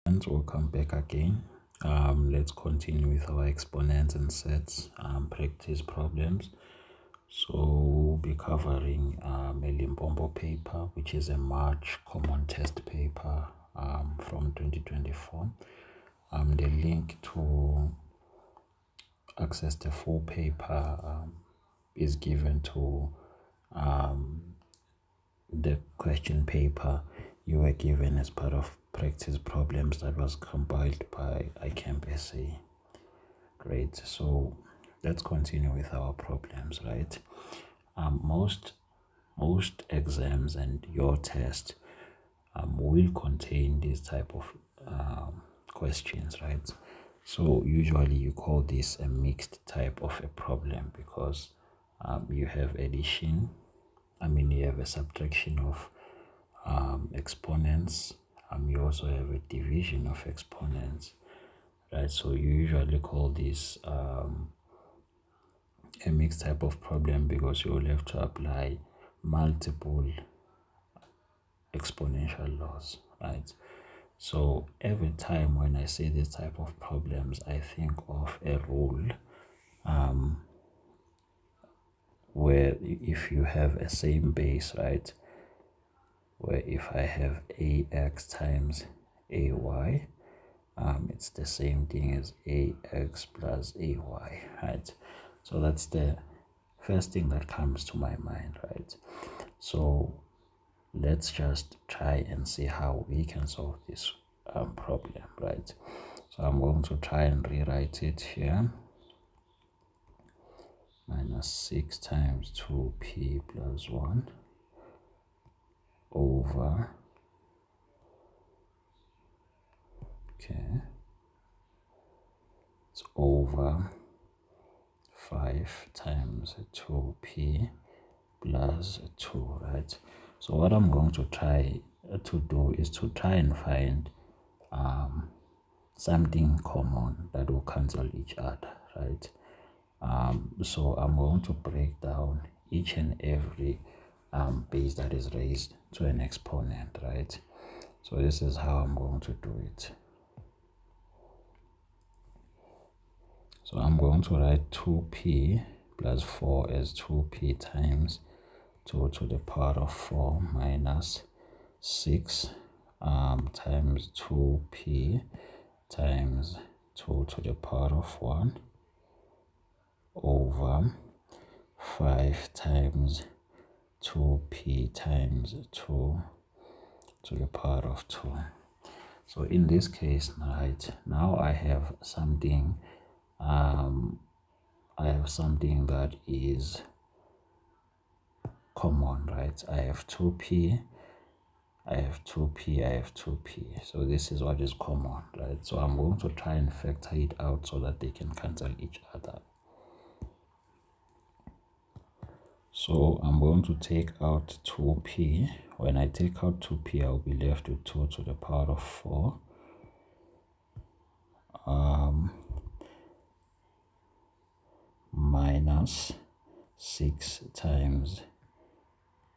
And welcome back again. Let's continue with our exponents and sets practice problems. So we'll be covering a Limpopo paper, which is a March common test paper from 2024. The link to access the full paper is given to the question paper you were given as part of practice problems that was compiled by iCampSA. Great. So let's continue with our problems, right? Most exams and your test will contain this type of questions, right? So usually you call this a mixed type of a problem because you have addition, you have a subtraction of exponents. You also have a division of exponents, right? So you usually call this a mixed type of problem because you will have to apply multiple exponential laws, right? So every time when I say this type of problems, I think of a rule where if you have a same base, right, where if I have ax times ay, it's the same thing as ax plus ay, right? So that's the first thing that comes to my mind, right? So let's just try and see how we can solve this problem, right? So I'm going to try and rewrite it here. Minus 6 times 2p plus 1 over, it's over 5 times 2p plus 2, right? So what I'm going to try to do is to try and find something common that will cancel each other, right? So I'm going to break down each and every base that is raised to an exponent, right? So this is how I'm going to do it. So I'm going to write 2p plus 4 as 2p times 2 to the power of 4 minus 6 times 2p times 2 to the power of 1 over 5 times 2p times 2 to the power of 2. So in this case, right, now I have something that is common, right? I have 2p, I have 2p, I have 2p. So this is what is common, right? So I'm going to try and factor it out so that they can cancel each other. So I'm going to take out 2p. When I take out 2p, I'll be left with 2 to the power of 4. Minus 6 times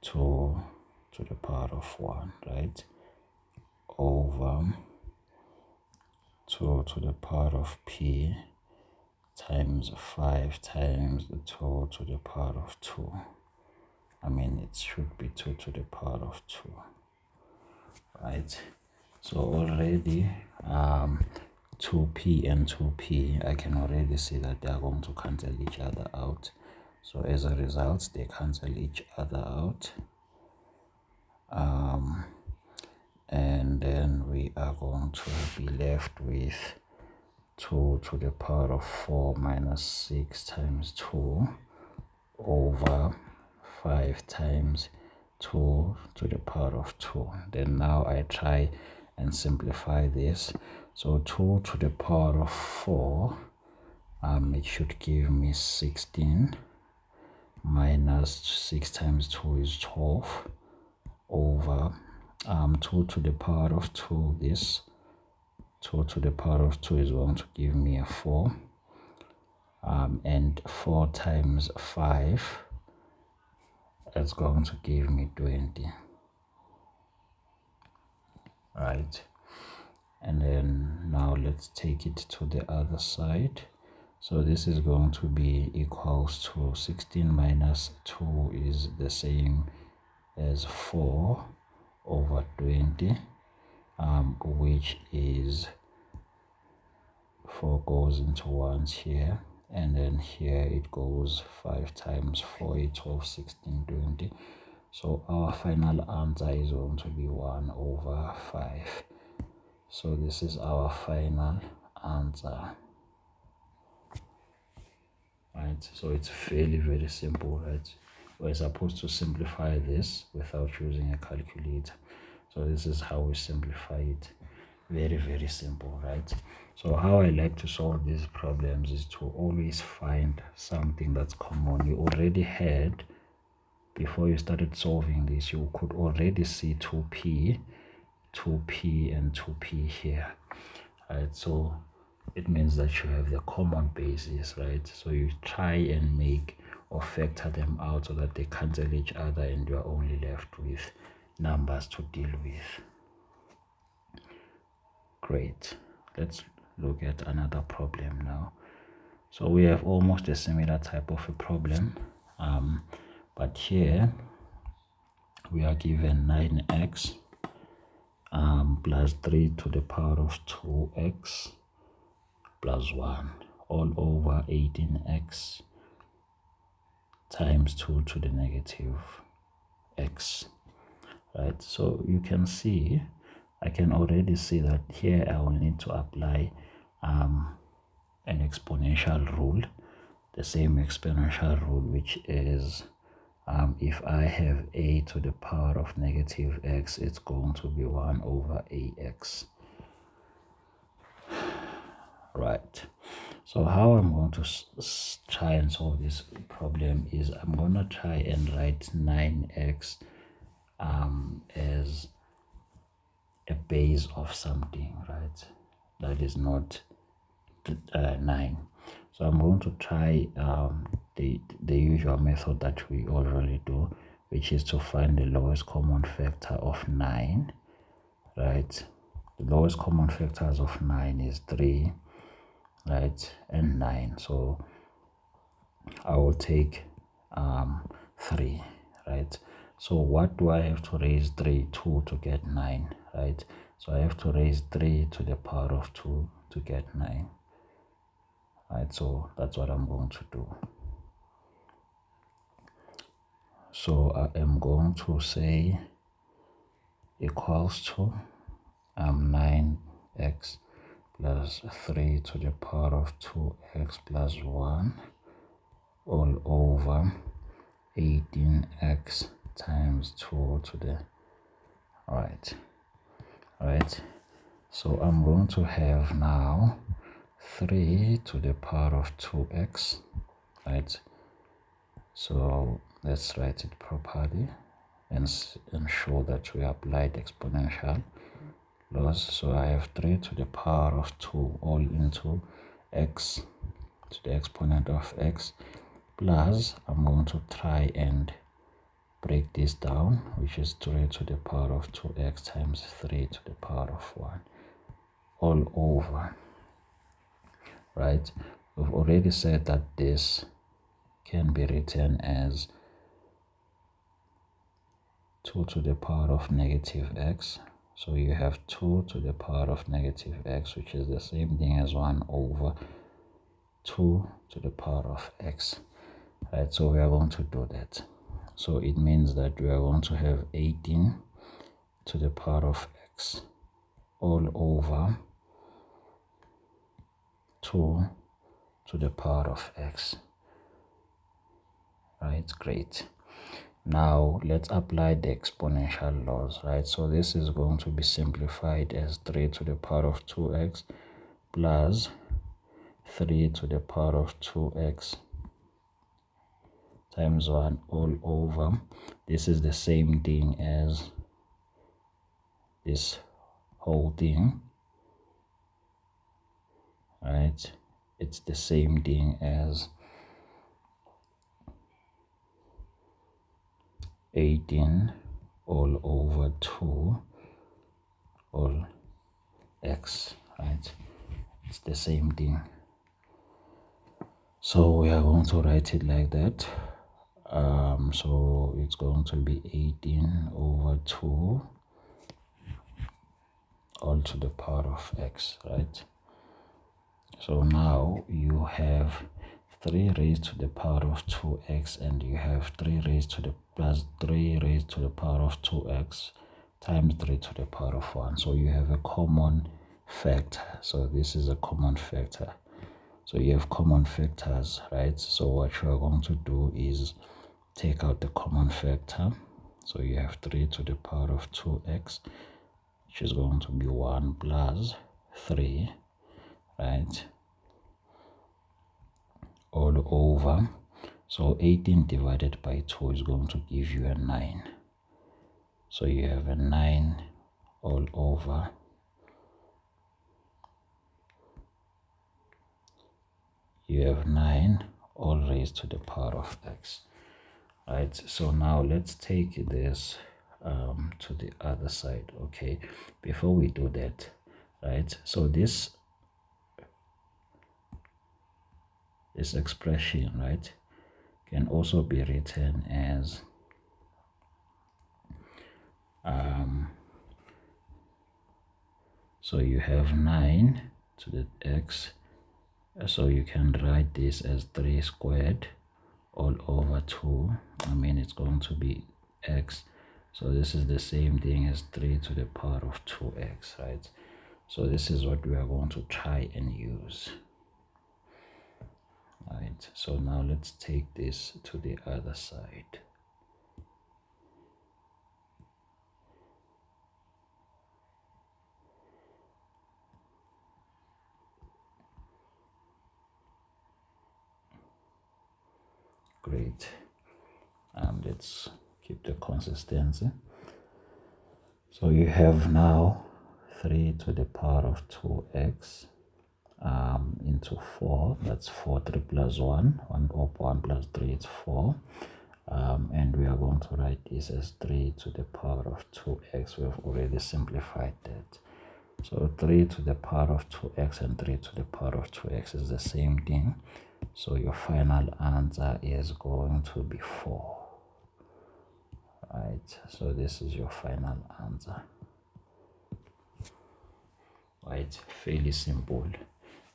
2 to the power of 1, right? Over 2 to the power of p times 5 times 2 to the power of 2. It should be 2 to the power of 2, right? So already 2p and 2p, I can already see that they are going to cancel each other out. So as a result, they cancel each other out. And then we are going to be left with 2 to the power of 4 minus 6 times 2 over 5 times 2 to the power of 2. Then now I try and simplify this. So 2 to the power of 4, it should give me 16 minus 6 times 2 is 12 over 2 to the power of 2. This 2 to the power of 2 is going to give me a 4, and 4 times 5 is going to give me 20, right? And then now let's take it to the other side. So this is going to be equals to 16 minus 2 is the same as 4 over 20, which is 4 goes into ones here, and then here it goes 5 times 4, 8, 12, 16, 20. So our final answer is going to be 1 over 5. So this is our final answer. Right, so it's very simple, right? We're supposed to simplify this without using a calculator. So this is how we simplify it. Very simple, right? So how I like to solve these problems is to always find something that's common. You already had, before you started solving this, you could already see 2p and 2p here, right? So it means that you have the common basis, right? So you try and make or factor them out so that they cancel each other and you are only left with numbers to deal with. Great. Let's look at another problem now. So we have almost a similar type of a problem, but here we are given 9x plus 3 to the power of 2x plus 1 all over 18x times 2 to the negative x, right? So you can see, I can already see that here I will need to apply an exponential rule, the same exponential rule, which is if I have a to the power of negative x, it's going to be 1 over ax. Right, so how I'm going to try and solve this problem is I'm going to try and write 9x as a base of something, right, that is not 9. So I'm going to try the usual method that we already do, which is to find the lowest common factor of 9, right? The lowest common factors of 9 is 3, right, and 9. So I will take 3, right? So what do I have to raise 3 2 to get 9, right? So I have to raise 3 to the power of 2 to get 9, right? So that's what I'm going to do. So I am going to say equals to 9x plus 3 to the power of 2x plus 1 all over 18x times 2 to the right. So I'm going to have now 3 to the power of 2x, right? So let's write it properly and ensure that we applied exponential laws. So I have 3 to the power of 2 all into x to the exponent of x, plus I'm going to try and break this down, which is 3 to the power of 2x times 3 to the power of 1 all over, right? We've already said that this can be written as 2 to the power of negative x. So you have 2 to the power of negative x, which is the same thing as 1 over 2 to the power of x, right? So we are going to do that. So it means that we are going to have 18 to the power of x all over 2 to the power of x, right? Great. Now let's apply the exponential laws, right? So this is going to be simplified as 3 to the power of 2x plus 3 to the power of 2x times 1 all over. This is the same thing as this whole thing, right? It's the same thing as 18 all over 2 all x, right? It's the same thing. So we are going to write it like that. So it's going to be 18 over 2 all to the power of x, right? So now you have 3 raised to the power of 2x, and you have 3 raised to the plus 3 raised to the power of 2x times 3 to the power of 1. So you have a common factor. So this is a common factor. So you have common factors, right? So what you are going to do is take out the common factor. So you have 3 to the power of 2x, which is going to be 1 plus 3, right? All over. So 18 divided by 2 is going to give you a 9. So you have a 9 all over. You have 9 all raised to the power of x. Right, so now let's take this to the other side. Okay, before we do that, right, so this expression, right, can also be written as so you have 9 to the x, so you can write this as 3 squared all over 2. I mean, it's going to be x. So this is the same thing as 3 to the power of 2x, right? So this is what we are going to try and use. Right, so now let's take this to the other side. Great. Let's keep the consistency. So you have now 3 to the power of 2x into 4. That's 4, 3 plus 1. 1 up 1 plus 3 is 4. And we are going to write this as 3 to the power of 2x. We have already simplified that. So 3 to the power of 2x and 3 to the power of 2x is the same thing. So your final answer is going to be 4. Right, so this is your final answer. Right, fairly simple.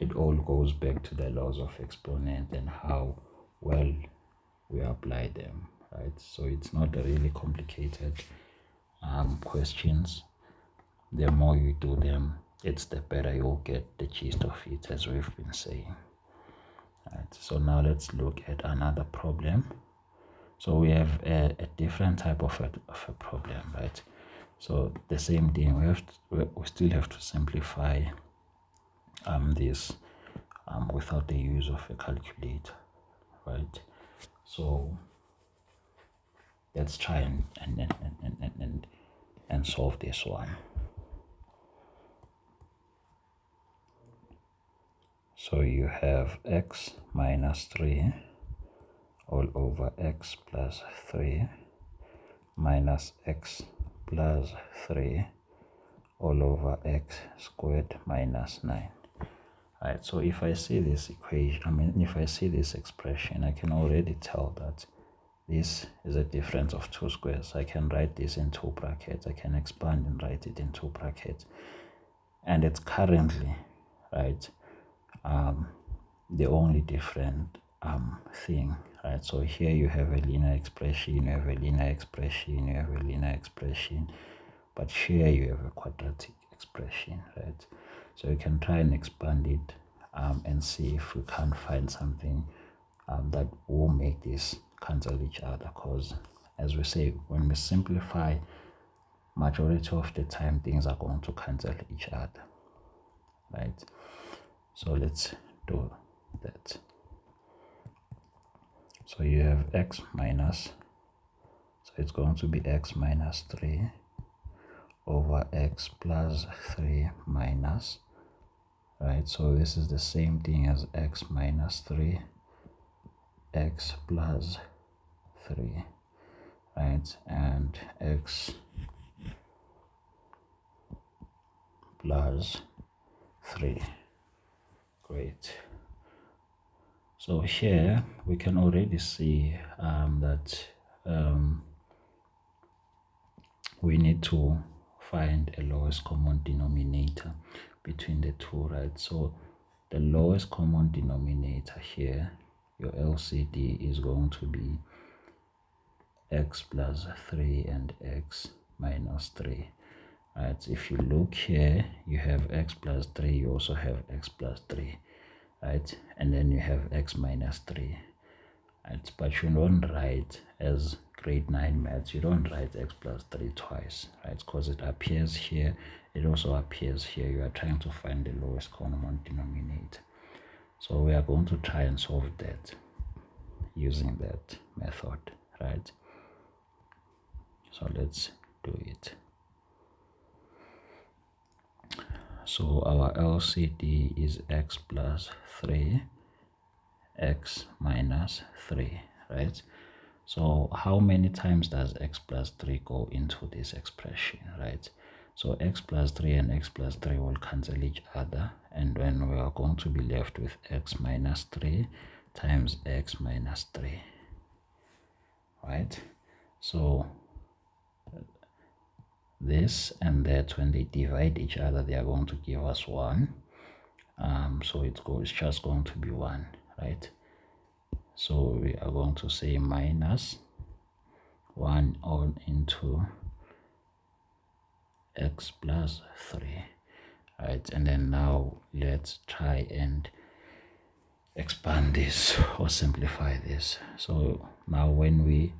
It all goes back to the laws of exponent and how well we apply them, right? So it's not really complicated questions. The more you do them, it's the better you'll get the gist of it, as we've been saying. Right, so now let's look at another problem. So we have a different type of a problem, right? So the same thing, we still have to simplify this without the use of a calculator, right? So let's try and solve this one. So you have x minus 3 all over x plus 3 minus x plus 3 all over x squared minus 9. Right, so if I see this equation, if I see this expression, I can already tell that this is a difference of 2 squares. I can write this in 2 brackets. I can expand and write it in 2 brackets. And it's currently, right, the only different thing, right? So here you have a linear expression, you have a linear expression, you have a linear expression, but here you have a quadratic expression, right? So you can try and expand it and see if we can find something that will make this cancel each other, because as we say, when we simplify, majority of the time things are going to cancel each other, right? So let's do that. So you have x minus, so it's going to be x minus 3 over x plus 3 minus, right? So this is the same thing as x minus 3, x plus 3, right? And x plus 3. Great. So here we can already see that we need to find a lowest common denominator between the two, right? So the lowest common denominator here, your LCD, is going to be x plus 3 and x minus 3. Right, if you look here, you have x plus 3, you also have x plus 3, right? And then you have x minus 3. Right? But you don't write, as grade 9 maths, you don't write x plus 3 twice, right? Because it appears here, it also appears here. You are trying to find the lowest common denominator. So we are going to try and solve that using that method, right? So let's do it. So our LCD is x plus 3, x minus 3, right? So how many times does x plus 3 go into this expression, right? So x plus 3 and x plus 3 will cancel each other, and then we are going to be left with x minus 3 times x minus 3, right? So this and that, when they divide each other, they are going to give us 1. So it's just going to be 1, right? So we are going to say minus 1 all into x plus 3, right? And then now let's try and expand this or simplify this. So now when we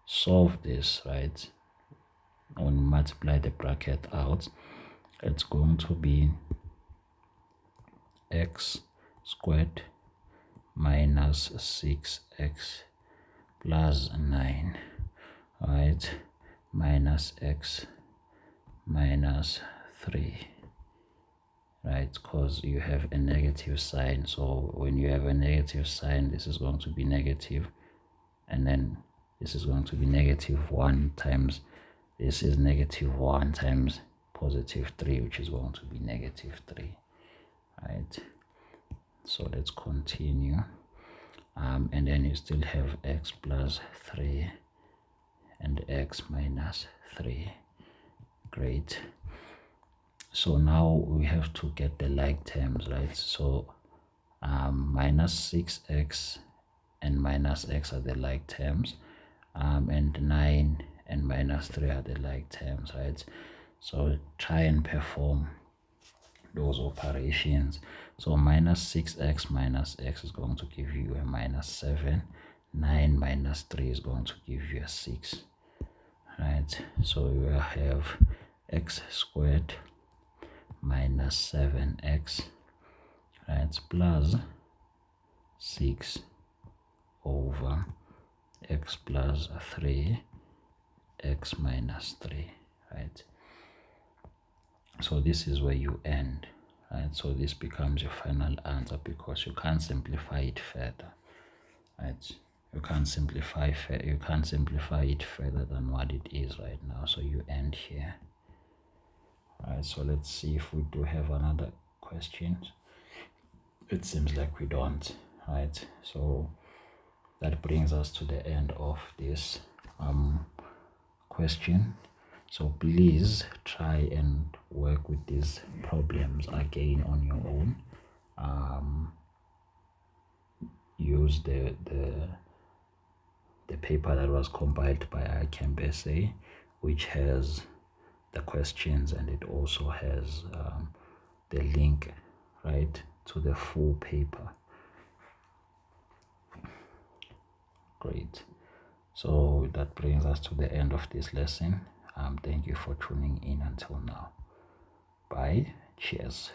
solve this, right, when we multiply the bracket out, it's going to be x squared minus 6x plus 9, right, minus x minus 3, right? Because you have a negative sign. So when you have a negative sign, this is going to be negative, and then this is going to be -1 times this is -1 times +3, which is going to be -3, right? So let's continue. And then you still have x plus 3 and x minus 3. Great. So now we have to get the like terms, right? So minus 6x and minus x are the like terms, and 9 and minus 3 are the like terms, right? So try and perform those operations. So minus 6x minus x is going to give you a -7. 9 minus 3 is going to give you a 6, right? So you will have x squared minus 7x, right, plus 6 over x plus 3, x minus 3, right? So this is where you end, right? So this becomes your final answer because you can't simplify it further, right? You can't simplify it further than what it is right now. So you end here. All right, so let's see if we do have another question. It seems like we don't, right? So that brings us to the end of this question. So please try and work with these problems again on your own. Use the paper that was compiled by iCampSA, which has the questions, and it also has the link, right, to the full paper. Great. So that brings us to the end of this lesson. Thank you for tuning in until now. Bye. Cheers.